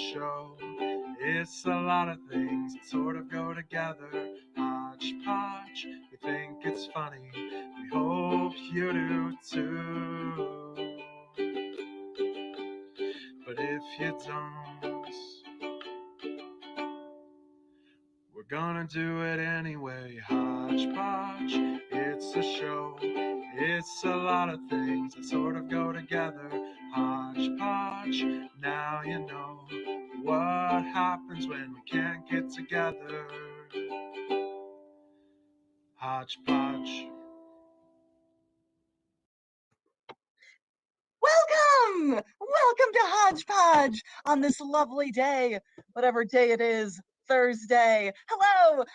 show. It's a lot of things that sort of go together. Hodgepodge, we think it's funny. We hope you do too. But if you don't, we're gonna do it anyway. Hodgepodge, it's a show. It's a lot of things that sort of go together. Hodgepodge, now you know what happens when we can't get together. Hodgepodge. Welcome to Hodgepodge on this lovely day, whatever day it is, Thursday. Hello,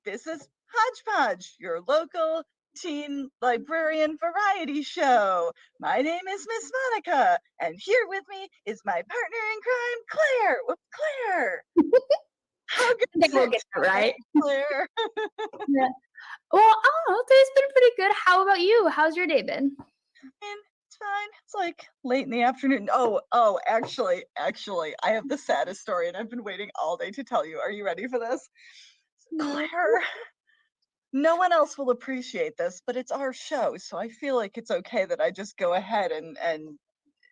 this is Hodgepodge, your local teen librarian variety show. My name is Miss Monica, and here with me is my partner in crime, Claire. Claire. How good I think we'll get it right. Claire? Yeah. Well, I don't know. Today's been pretty good. How about you? How's your day been? It's fine. It's like late in the afternoon. Oh, actually, I have the saddest story, and I've been waiting all day to tell you. Are you ready for this? Claire, no one else will appreciate this, but it's our show, so I feel like it's okay that I just go ahead and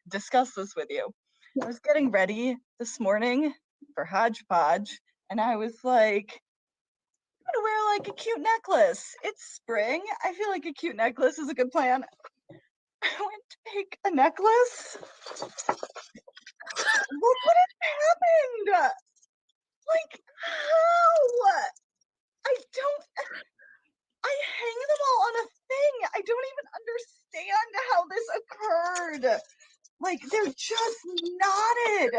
discuss this with you. I was getting ready this morning for Hodgepodge, and I was like, I'm gonna wear like a cute necklace. It's spring. I feel like a cute necklace is a good plan. I went to pick a necklace. Look what has happened. Like, how? I hang them all on a thing. I don't even understand how this occurred. Like, they're just knotted.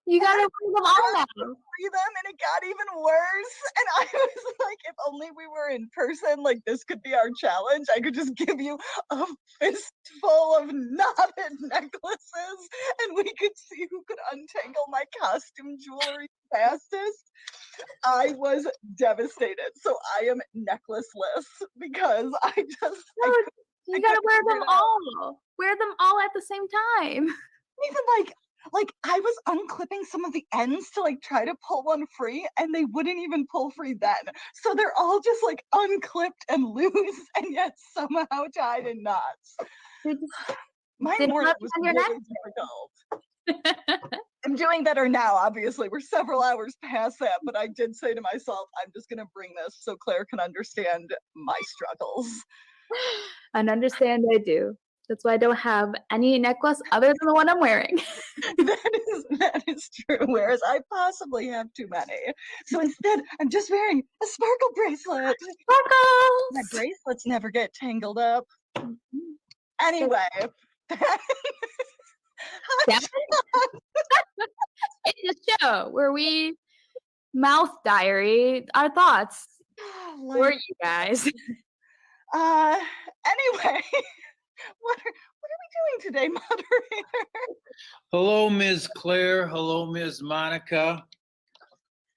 You gotta wear them all now. Free them, and it got even worse. And I was like, if only we were in person, like this could be our challenge. I could just give you a fistful of knotted necklaces, and we could see who could untangle my costume jewelry fastest. I was devastated. So I am necklaceless because You gotta wear them all. Wear them all at the same time. Even like I was unclipping some of the ends to like try to pull one free, and they wouldn't even pull free then. So they're all just like unclipped and loose, and yet somehow tied in knots. My work was really difficult. I'm doing better now, obviously. We're several hours past that, but I did say to myself, I'm just gonna bring this so Claire can understand my struggles. And understand I do. That's why I don't have any necklace other than the one I'm wearing. That is true, whereas I possibly have too many. So instead, I'm just wearing a sparkle bracelet. Sparkles! My bracelets never get tangled up. Anyway. It's a show where we mouth diary our thoughts for you guys. Anyway, what are we doing today, moderator? Hello, Ms. Claire. Hello, Ms. Monica.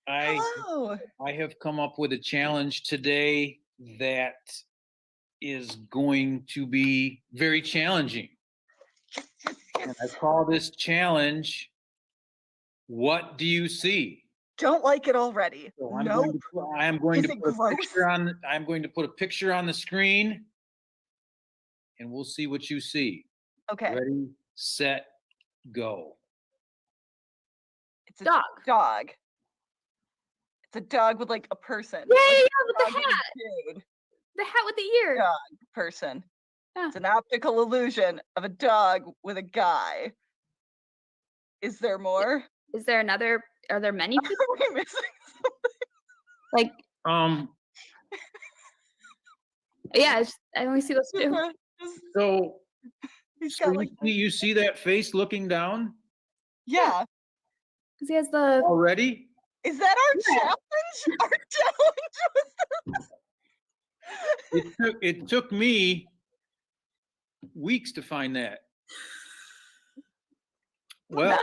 Hello. I have come up with a challenge today that is going to be very challenging. And I call this challenge, What Do You See? Don't like it already. So Nope. I'm going to put a picture on the screen, and we'll see what you see. Okay. Ready, set, go. It's a dog. It's a dog with like a person. Yeah, with the hat. The hat with the ear. Dog person. Yeah. It's an optical illusion of a dog with a guy. Is there more? Is there another? Are there many people? Are we missing something? Like, yeah, I only see those two. So you see that face looking down? Yeah. Because he has the. Already? Is that our challenge? Our challenge was It took me weeks to find that. Well,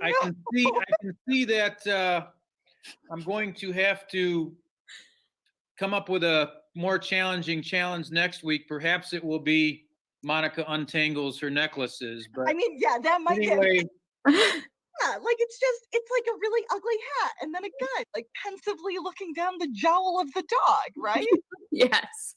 I can see that I'm going to have to come up with a more challenging challenge next week. Perhaps it will be Monica untangles her necklaces. But I mean, yeah, that might anyway, yeah, like it's like a really ugly hat, and then a guy like pensively looking down the jowl of the dog, right? Yes.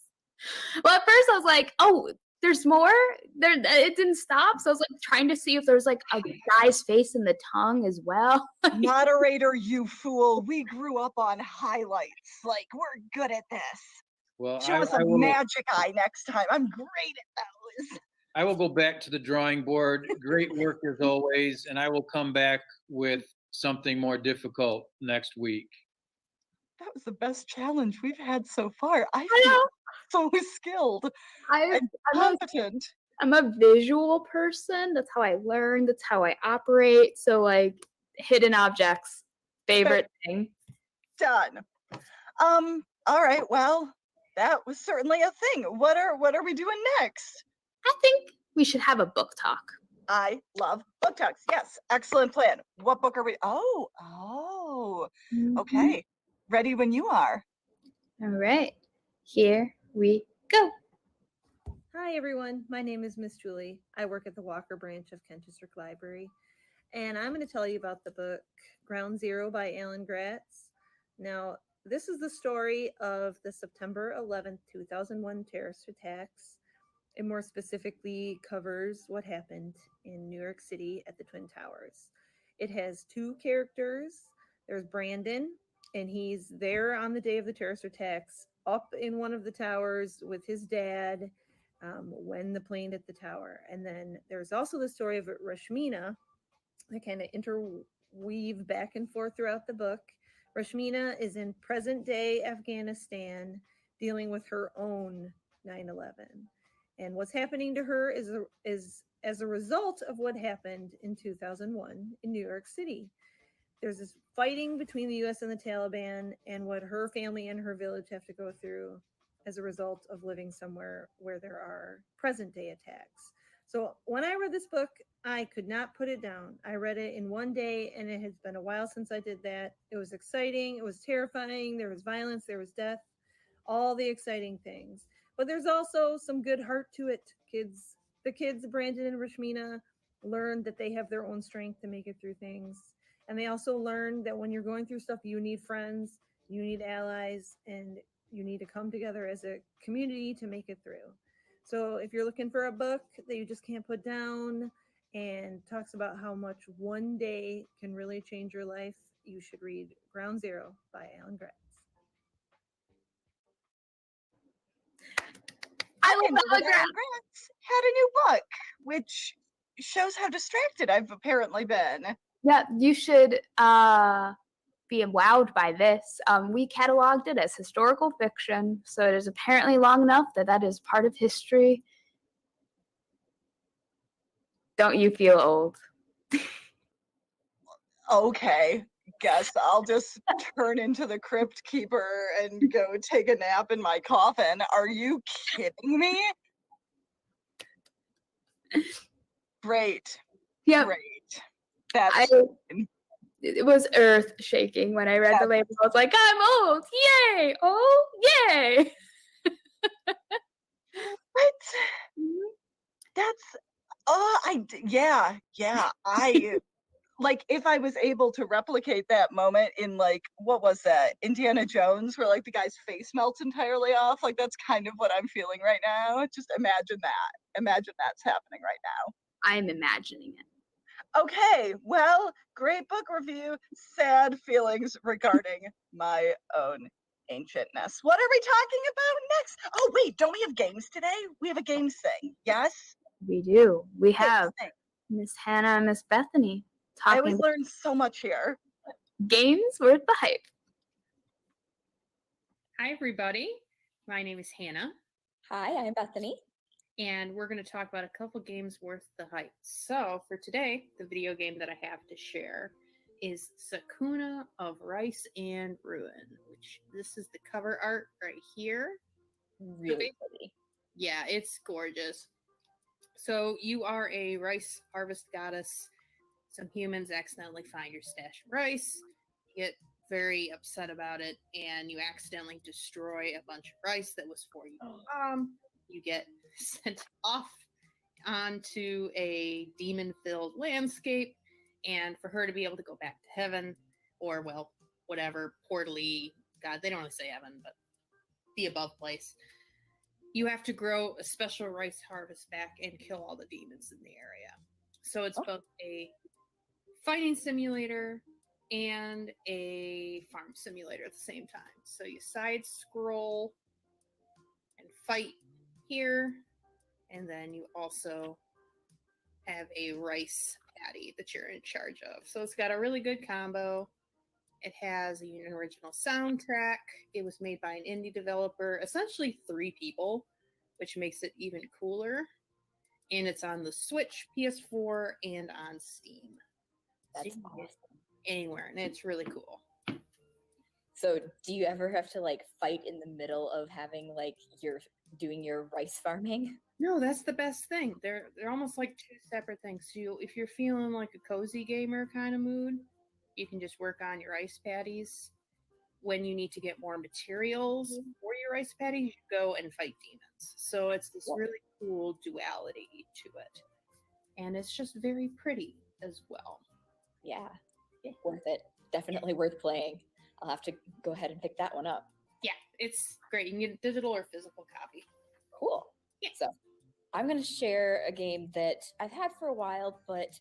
Well, at first I was like, oh, there's more? There, it didn't stop. So I was like trying to see if there's like a guy's face in the tongue as well. Moderator, you fool. We grew up on highlights. Like, we're good at this. well, Show us a magic eye next time. I'm great at those. I will go back to the drawing board. Great work as always, and I will come back with something more difficult next week. That was the best challenge we've had so far. I I feel know. so skilled and competent. I'm a visual person. That's how I learn. That's how I operate. So like hidden objects, favorite thing. Done. All right. Well, that was certainly a thing. What are we doing next? I think we should have a book talk. I love book talks. Yes, excellent plan. What book are we? Oh, okay. Ready when you are. All right, here we go. Hi everyone, my name is Miss Julie. I work at the Walker branch of Kent District Library, and I'm going to tell you about the book Ground Zero by Alan Gratz. Now, this is the story of the September 11th, 2001 terrorist attacks. It more specifically covers what happened in New York City at the Twin Towers. It has two characters. There's Brandon, and he's there on the day of the terrorist attacks, up in one of the towers with his dad when the plane hit the tower. And then there's also the story of Rashmina that kind of interweave back and forth throughout the book. Rashmina is in present day Afghanistan dealing with her own 9/11. And what's happening to her is as a result of what happened in 2001 in New York City. There's this fighting between the US and the Taliban, and what her family and her village have to go through as a result of living somewhere where there are present day attacks. So when I read this book, I could not put it down. I read it in one day, and it has been a while since I did that. It was exciting. It was terrifying. There was violence. There was death. All the exciting things. But there's also some good heart to it. The kids, Brandon and Rashmina, learned that they have their own strength to make it through things. And they also learned that when you're going through stuff, you need friends, you need allies, and you need to come together as a community to make it through. So if you're looking for a book that you just can't put down and talks about how much one day can really change your life, you should read Ground Zero by Alan Gratz. I didn't know that Alan Gratz had a new book, which shows how distracted I've apparently been. Yeah, you should be wowed by this. We cataloged it as historical fiction, so it is apparently long enough that is part of history. Don't you feel old? Okay, guess I'll just turn into the crypt keeper and go take a nap in my coffin. Are you kidding me? Great. Yep. Great. That's it was earth shaking when I read the label. I was like, I'm old. Yay. Oh, yay. What? That's I like, if I was able to replicate that moment in, like, what was that, Indiana Jones, where like the guy's face melts entirely off, like that's kind of what I'm feeling right now. Just imagine that's happening right now. I'm imagining it. Okay, well, great book review. Sad feelings regarding my own ancientness. What are we talking about next? Oh wait, don't we have games today? We have a games thing. Yes, we do. We have Miss Hannah and Miss Bethany talking. I always learn so much here. Games worth the hype. Hi everybody, my name is Hannah. Hi, I'm Bethany. And we're going to talk about a couple games worth the hype. So for today, the video game that I have to share is Sakuna of Rice and Ruin, which this is the cover art right here. Really pretty. Yeah, it's gorgeous. So you are a rice harvest goddess. Some humans accidentally find your stash of rice, get very upset about it, and you accidentally destroy a bunch of rice that was for you. You get sent off onto a demon-filled landscape, and for her to be able to go back to heaven, or, well, whatever, portally, God, they don't want to say heaven, but the above place, you have to grow a special rice harvest back and kill all the demons in the area. So it's both a fighting simulator and a farm simulator at the same time. So you side scroll and fight here, and then you also have a rice paddy that you're in charge of. So it's got a really good combo. It has an original soundtrack. It was made by an indie developer, essentially 3 people, which makes it even cooler. And it's on the Switch, PS4, and on Steam. That's So awesome. Anywhere, and it's really cool. So do you ever have to like fight in the middle of having like you're doing your rice farming? No, that's the best thing. They're almost like 2 separate things. So if you're feeling like a cozy gamer kind of mood, you can just work on your rice paddies. When you need to get more materials for your rice paddies, you go and fight demons. So it's this really cool duality to it. And it's just very pretty as well. Yeah. Worth it. Definitely worth playing. I'll have to go ahead and pick that one up. Yeah, it's great. You can get a digital or physical copy. Cool. Yeah. So I'm going to share a game that I've had for a while, but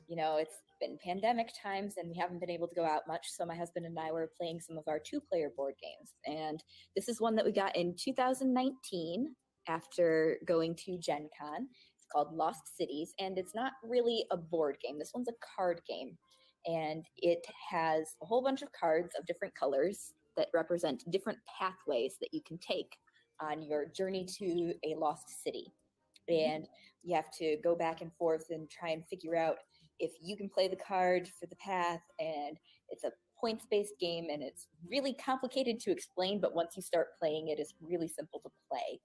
it's been pandemic times and we haven't been able to go out much. So my husband and I were playing some of our 2-player board games. And this is one that we got in 2019 after going to Gen Con. It's called Lost Cities, and it's not really a board game. This one's a card game. And it has a whole bunch of cards of different colors that represent different pathways that you can take on your journey to a lost city. And you have to go back and forth and try and figure out if you can play the card for the path. And it's a points-based game, and it's really complicated to explain, but once you start playing it, it's really simple to play.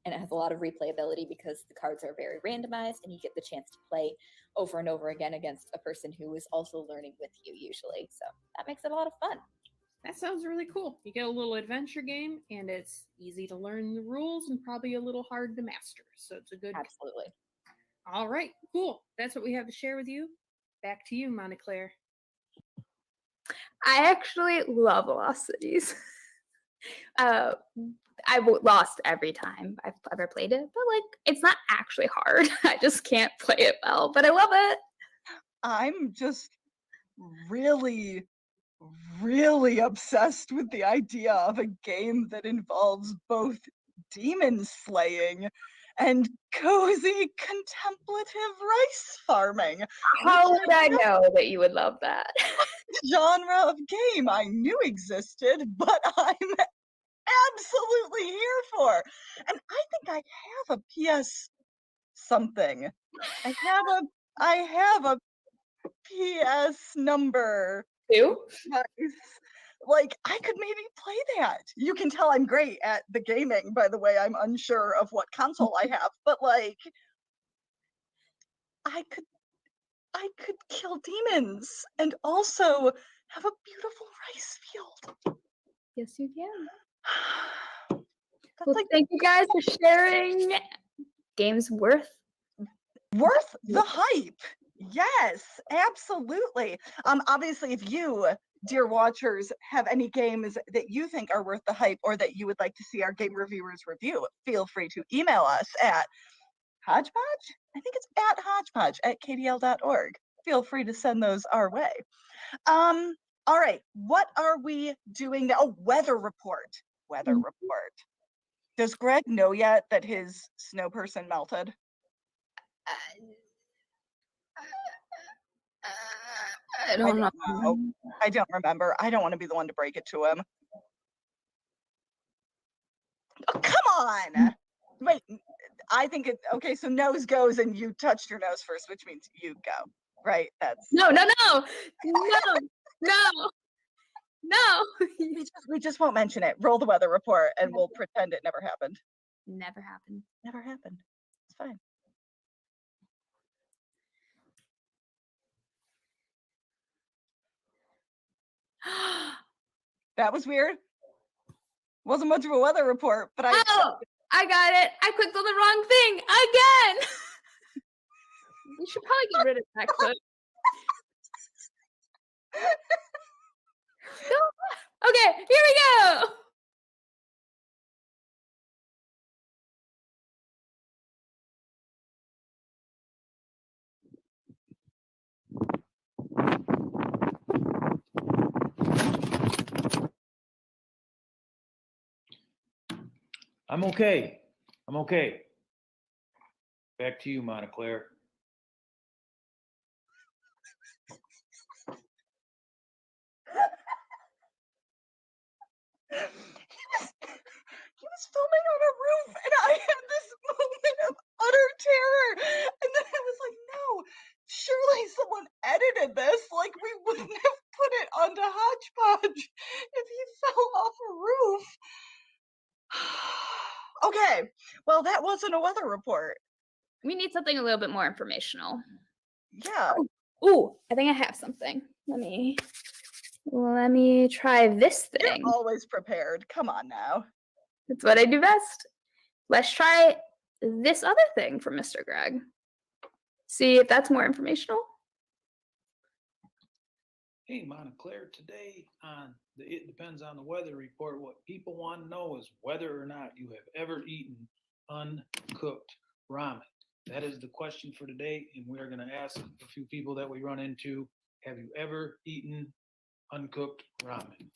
And it has a lot of replayability because the cards are very randomized, and you get the chance to play over and over again against a person who is also learning with you usually. So that makes it a lot of fun. That sounds really cool. You get a little adventure game, and it's easy to learn the rules and probably a little hard to master. So it's a good... Absolutely. All right, cool. That's what we have to share with you. Back to you, Claire. I actually love Lost Cities. I lost every time I've ever played it, but like it's not actually hard. I just can't play it well, but I love it. I'm just really, really obsessed with the idea of a game that involves both demon slaying and cozy contemplative rice farming. How would I know that you would love that? Genre of game I knew existed, but I'm absolutely here for. And I think I have a PS something. I have a PS number 2? device. Like, I could maybe play that. You can tell I'm great at the gaming, by the way. I'm unsure of what console I have, but like, I could kill demons and also have a beautiful rice field. Yes, you can. That's Well, like thank you guys for sharing. Games worth the hype. Yes, absolutely. Obviously, if you, dear watchers, have any games that you think are worth the hype or that you would like to see our game reviewers review, feel free to email us at Hodgepodge? I think it's at hodgepodge@kdl.org. Feel free to send those our way. All right, what are we doing now? Oh, weather report. Weather report. Does Greg know yet that his snow person melted? I don't know. I don't remember. I don't want to be the one to break it to him. Oh, come on! Wait, I think it. Okay, so nose goes, and you touched your nose first, which means you go. Right? That's No. we just won't mention it. Roll the weather report, and we'll pretend it never happened. Never happened. Never happened. It's fine. That was weird. Wasn't much of a weather report, but I got it. I clicked on the wrong thing again. We should probably get rid of that clip. Okay, here we go. I'm okay. I'm okay. Back to you, Clare. He was filming on a roof, and I had this moment of utter terror. And then I was like, no, surely someone edited this. Like, we wouldn't have put it onto Hodgepodge if he fell off a roof. Okay, well, that wasn't a weather report. We need something a little bit more informational. Yeah. Ooh, I think I have something. Let me try this thing. You're always prepared. Come on now. That's what I do best. Let's try this other thing from Mr. Greg. See if that's more informational. Hey, Clare, today on the It Depends on the Weather report, what people want to know is whether or not you have ever eaten uncooked ramen. That is the question for today, and we're going to ask a few people that we run into, have you ever eaten uncooked ramen?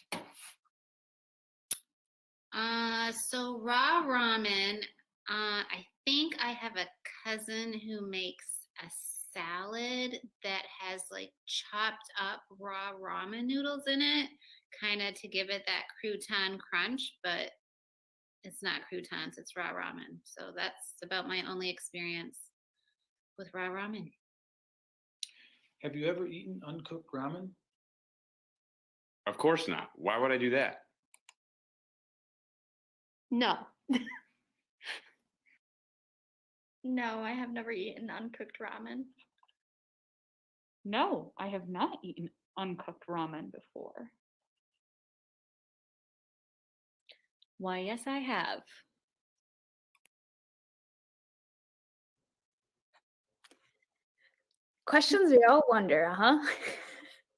So raw ramen, I think I have a cousin who makes a salad that has like chopped up raw ramen noodles in it, kind of to give it that crouton crunch, but it's not croutons, it's raw ramen. So that's about my only experience with raw ramen. Have you ever eaten uncooked ramen? Of course not. Why would I do that? No. No, I have never eaten uncooked ramen. No, I have not eaten uncooked ramen before. Why, yes, I have. Questions we all wonder, huh?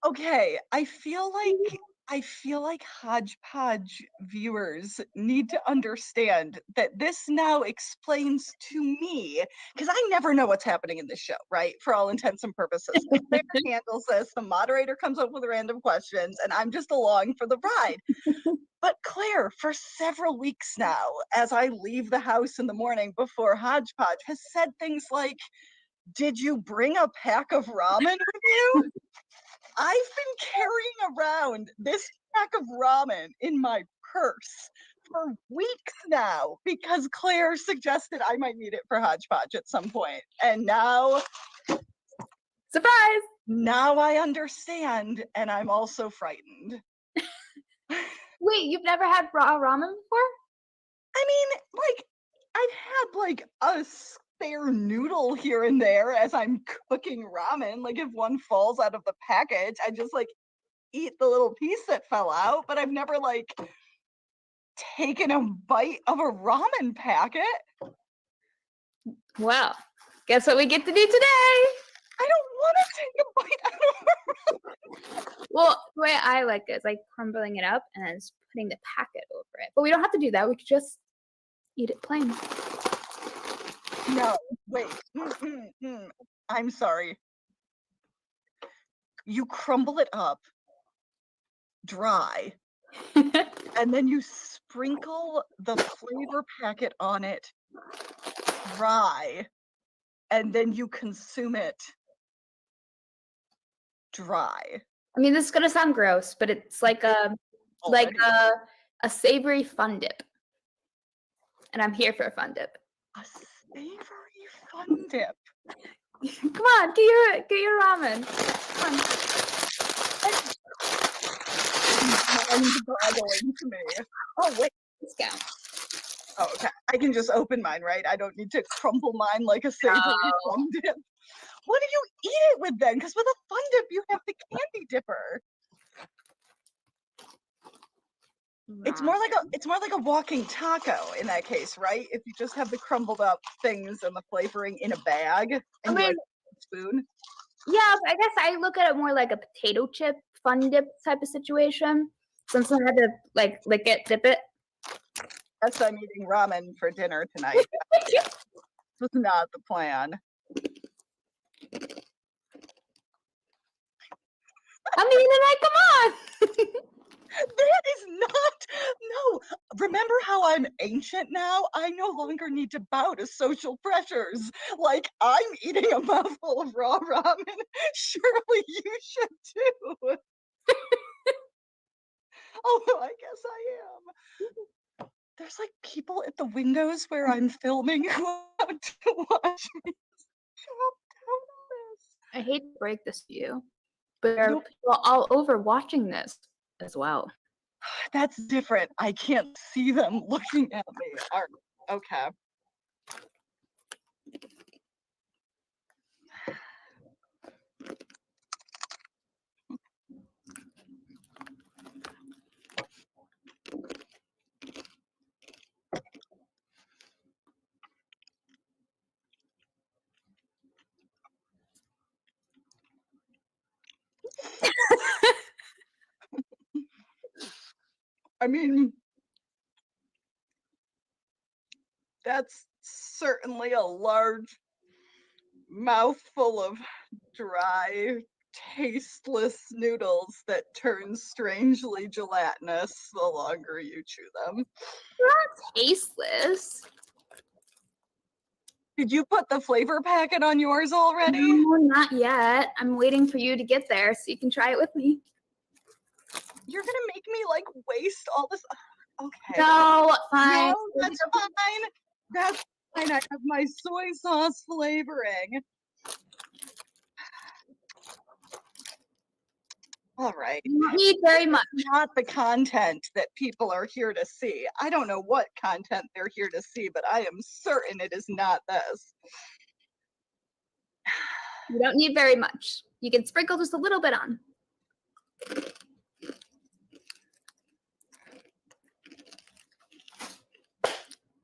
Okay, I feel like Hodgepodge viewers need to understand that this now explains to me, because I never know what's happening in this show, right? For all intents and purposes. Claire handles this, the moderator comes up with random questions, and I'm just along for the ride. But Claire, for several weeks now, as I leave the house in the morning before Hodgepodge, has said things like, did you bring a pack of ramen with you? I've been carrying around this pack of ramen in my purse for weeks now because Claire suggested I might need it for Hodgepodge at some point. And now, surprise! Now I understand, and I'm also frightened. Wait, you've never had raw ramen before? I mean, like, I've had like a spare noodle here and there as I'm cooking ramen. Like, if one falls out of the package, I just like eat the little piece that fell out, but I've never like taken a bite of a ramen packet. Well, guess what we get to do today? I don't want to take a bite out of a ramen. Well, the way I like it is like crumbling it up and then just putting the packet over it. But we don't have to do that. We could just eat it plain. No, wait. I'm sorry. You crumble it up dry, and then you sprinkle the flavor packet on it dry, and then you consume it dry. I mean, this is gonna sound gross, but it's like a savory fun dip, and I'm here for a fun dip. A savory fun dip. Come on, get your ramen. Come on. Mind-boggling to me. Oh wait, let's go. Oh, okay. I can just open mine, right? I don't need to crumble mine like a savory fun dip. What do you eat it with then? Because with a fun dip, you have the candy dipper. It's more like a walking taco in that case, right? If you just have the crumbled up things and the flavoring in a bag. And spoon. Yeah, but I guess I look at it more like a potato chip fun dip type of situation. Since I had to like lick it, dip it. Yes, I'm eating ramen for dinner tonight. This was not the plan. I mean, like, come on. That is not, no. Remember how I'm ancient now? I no longer need to bow to social pressures. Like, I'm eating a mouthful of raw ramen. Surely you should too. Although I guess I am. There's like people at the windows where I'm filming who want to watch me. I hate to break this to you, but there are people all over watching this as well. That's different. I can't see them looking at me. Okay. I mean, that's certainly a large mouthful of dry, tasteless noodles that turn strangely gelatinous the longer you chew them. Not tasteless. Did you put the flavor packet on yours already? No, not yet. I'm waiting for you to get there so you can try it with me. You're gonna make me like waste all this. Okay. No, fine. No, that's fine. That's fine. I have my soy sauce flavoring. All right. You don't need very much. Not the content that people are here to see. I don't know what content they're here to see, but I am certain it is not this. You don't need very much. You can sprinkle just a little bit on.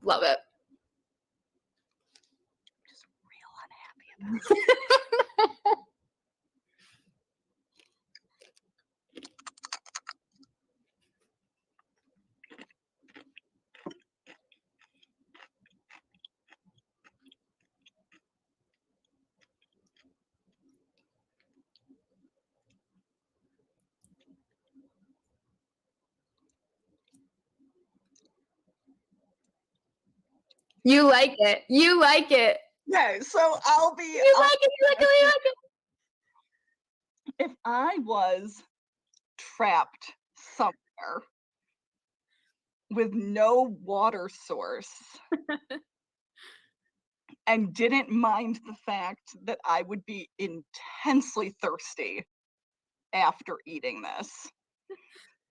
Love it. Just real unhappy about it. You like it. You like it. Okay, so I'll be. You like it. You like it. You like it. If I was trapped somewhere with no water source and didn't mind the fact that I would be intensely thirsty after eating this.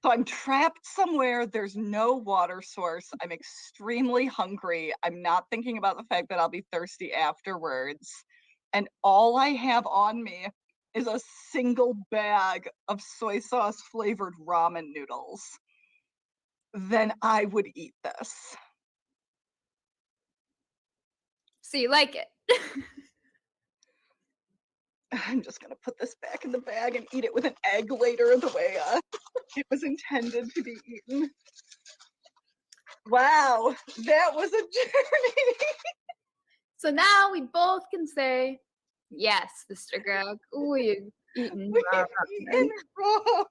So I'm trapped somewhere, there's no water source, I'm extremely hungry, I'm not thinking about the fact that I'll be thirsty afterwards, and all I have on me is a single bag of soy sauce flavored ramen noodles, then I would eat this. So you like it. I'm just gonna put this back in the bag and eat it with an egg later the way it was intended to be eaten. Wow, that was a journey. So now we both can say, yes, Mr. Greg. Ooh, you've eaten raw ramen. Raw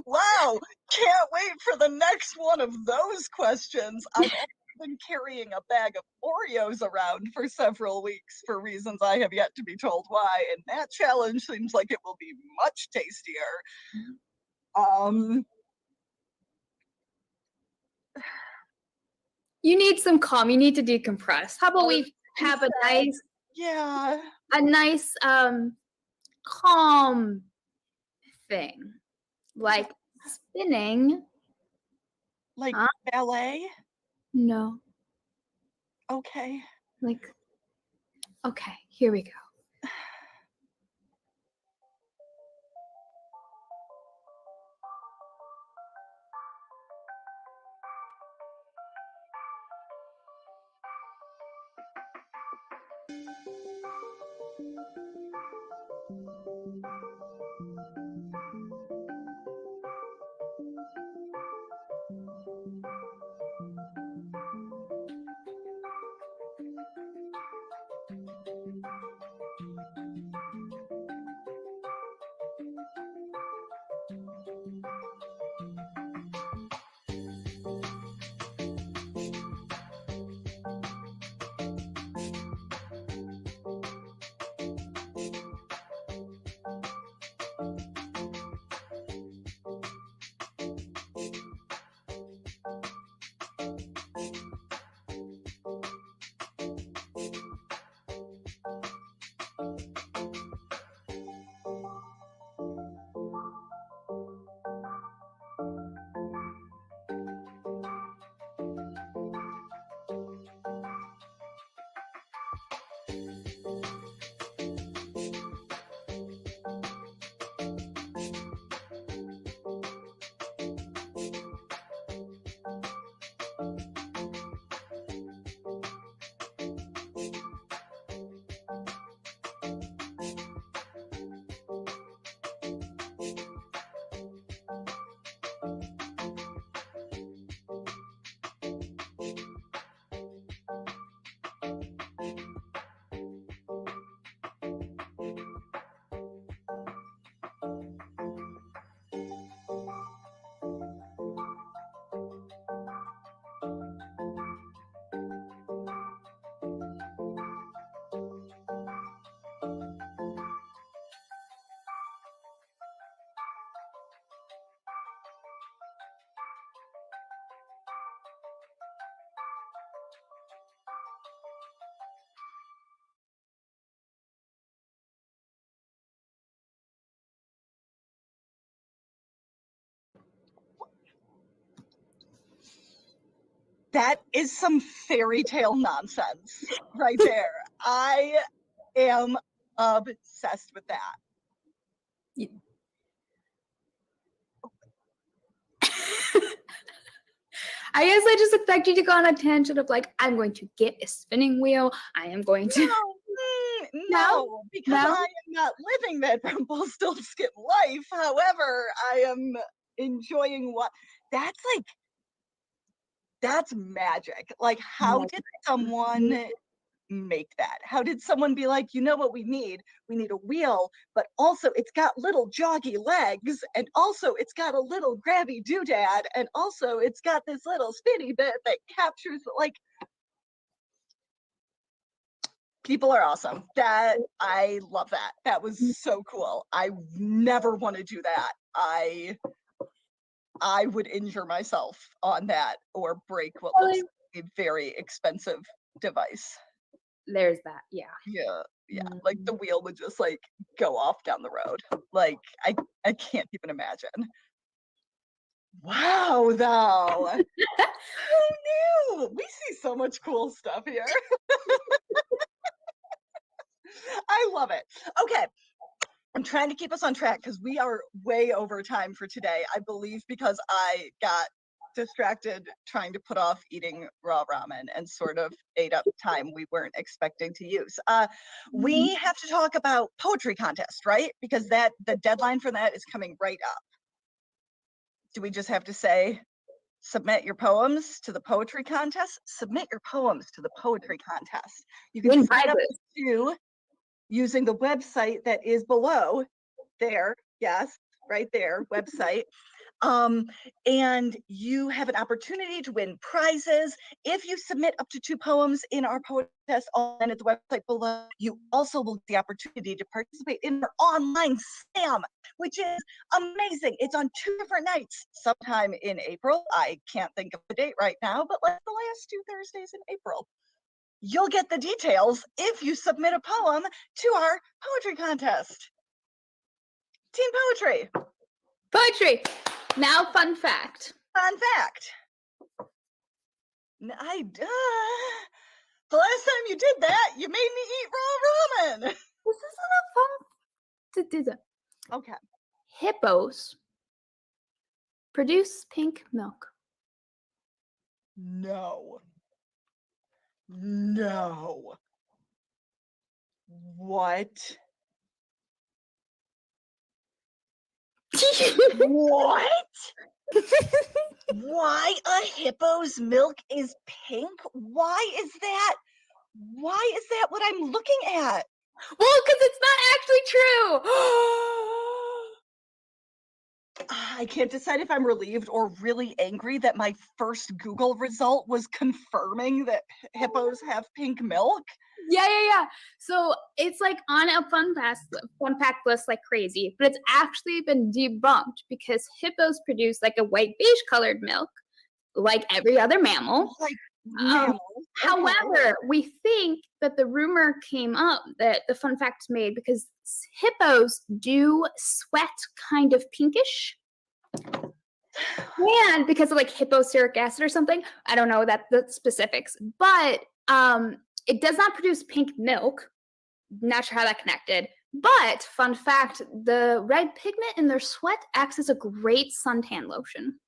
Wow, can't wait for the next one of those questions. I've also been carrying a bag of Oreos around for several weeks for reasons I have yet to be told why, and that challenge seems like it will be much tastier. You need some calm. You need to decompress. How about we have a nice calm thing, like spinning. Like ballet? No. Okay. Like, okay, here we go. That is some fairy tale nonsense right there. I am obsessed with that. I guess I just expect you to go on a tangent of like, I'm going to get a spinning wheel. I am going to. No, because No? I am not living that Rumpelstiltskin life. However, I am enjoying what that's like. That's magic. Like, how did someone make that? How did someone be like, you know what we need? We need a wheel, but also it's got little joggy legs, and also it's got a little grabby doodad, and also it's got this little spinny bit that captures, like, people are awesome. That, I love that. That was so cool. I never want to do that. I would injure myself on that or break what looks like a very expensive device. There's that, yeah. Yeah, like the wheel would just like go off down the road. Like, I can't even imagine. Wow, though. Who knew? We see so much cool stuff here. I love it. Okay, I'm trying to keep us on track because we are way over time for today, I believe, because I got distracted trying to put off eating raw ramen and sort of ate up time we weren't expecting to use. We have to talk about poetry contest, right? Because the deadline for that is coming right up. Do we just have to say, submit your poems to the poetry contest? Submit your poems to the poetry contest. You can sign up to using the website that is below there. Yes, right there, website. And you have an opportunity to win prizes. If you submit up to 2 poems in our poetry test online at the website below, you also will get the opportunity to participate in our online slam, which is amazing. It's on 2 different nights, sometime in April. I can't think of the date right now, but like the last 2 Thursdays in April. You'll get the details if you submit a poem to our poetry contest. Team Poetry. Poetry. Now, fun fact. Fun fact. The last time you did that, you made me eat raw ramen. This isn't a fun to do that. Okay. Hippos produce pink milk. No. What? What? Why a hippo's milk is pink? Why is that what I'm looking at? Well, because it's not actually true. I can't decide if I'm relieved or really angry that my first Google result was confirming that hippos have pink milk. Yeah. So it's like on a fun fact list like crazy, but it's actually been debunked because hippos produce like a white beige colored milk, like every other mammal. Like mammals. However, we think that the rumor came up that the fun fact made because hippos do sweat kind of pinkish. And because of like hippoceric acid or something, I don't know the specifics, but It does not produce pink milk. Not sure how that connected. But fun fact, the red pigment in their sweat acts as a great suntan lotion.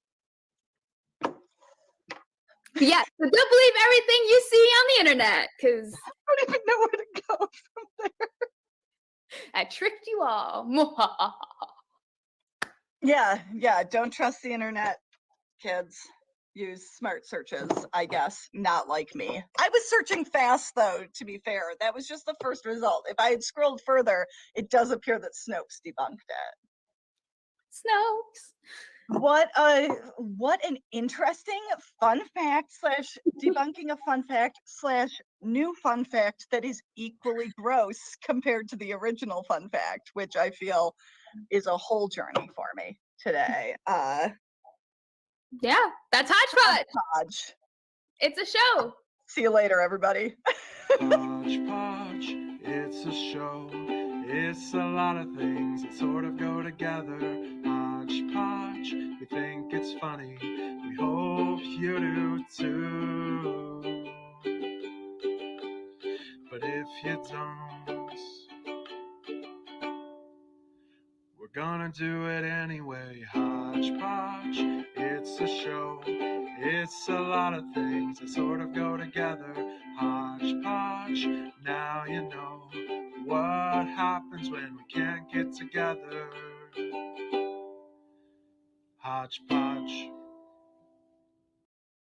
Yeah, so don't believe everything you see on the internet, because I don't even know where to go from there. I tricked you all. Yeah, don't trust the internet, kids. Use smart searches, I guess, not like me. I was searching fast, though, to be fair. That was just the first result. If I had scrolled further, it does appear that Snopes debunked it. Snopes. What an interesting fun fact slash debunking a fun fact slash new fun fact that is equally gross compared to the original fun fact, which I feel is a whole journey for me today. Yeah, that's Hodgepodge. Hodgepodge. It's a show. See you later, everybody. Hodgepodge, it's a show. It's a lot of things that sort of go together. Hodgepodge, we think it's funny. We hope you do too. But if you don't, we're gonna do it anyway. Hodgepodge, it's a show. It's a lot of things that sort of go together. Hodgepodge, now you know what happens when we can't get together. Hodgepodge.